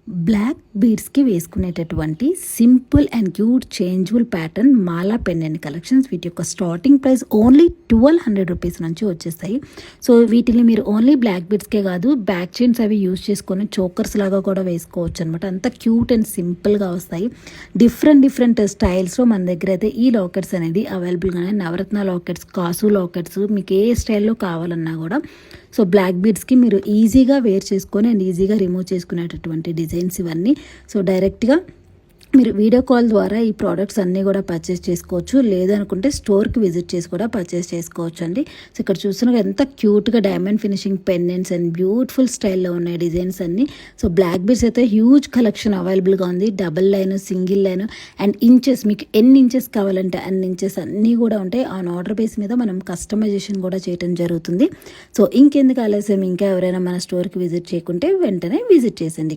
Black బీడ్స్కి వేసుకునేటటువంటి simple and cute changeable pattern మాలా పెండెంట్ కలెక్షన్స్. వీటి యొక్క స్టార్టింగ్ ప్రైస్ ఓన్లీ 1200 రూపీస్ నుంచి వచ్చేస్తాయి. సో వీటిని మీరు ఓన్లీ బ్లాక్ బీడ్స్కే కాదు, బ్యాక్ చైన్స్ అవి యూజ్ చేసుకొని చోకర్స్ లాగా కూడా వేసుకోవచ్చు అనమాట. అంత క్యూట్ అండ్ సింపుల్గా వస్తాయి. డిఫరెంట్ స్టైల్స్లో మన దగ్గర అయితే ఈ లాకెట్స్ అనేది అవైలబుల్గానే, నవరత్న లాకెట్స్, కాసు లాకెట్స్, మీకు ఏ స్టైల్లో కావాలన్నా కూడా. సో బ్లాక్ బీడ్స్కి మీరు ఈజీగా వేర్ చేసుకొని అండ్ ఈజీగా రిమూవ్ చేసుకునేటటువంటి డిజైన్స్ ఇవన్నీ. సో డైరెక్ట్గా మీరు వీడియో కాల్ ద్వారా ఈ ప్రోడక్ట్స్ అన్నీ కూడా పర్చేస్ చేసుకోవచ్చు, లేదనుకుంటే స్టోర్కి విజిట్ చేసి కూడా పర్చేస్ చేసుకోవచ్చు అండి. సో ఇక్కడ చూస్తున్నా ఎంత క్యూట్గా diamond finishing pendants and beautiful స్టైల్లో ఉన్నాయి డిజైన్స్ అన్నీ. సో బ్లాక్ బీడ్స్ అయితే హ్యూజ్ కలెక్షన్ అవైలబుల్గా ఉంది. Double line, single line and inches, మీకు ఎన్ని ఇంచెస్ కావాలంటే అన్ని ఇంచెస్ అన్నీ కూడా ఉంటాయి. ఆన్ ఆర్డర్ బేస్ మీద మనం కస్టమైజేషన్ కూడా చేయడం జరుగుతుంది. సో ఇంకెందుకు ఆలస్యం, ఇంకా ఎవరైనా మన స్టోర్కి విజిట్ చేయకుంటే వెంటనే విజిట్ చేసండి.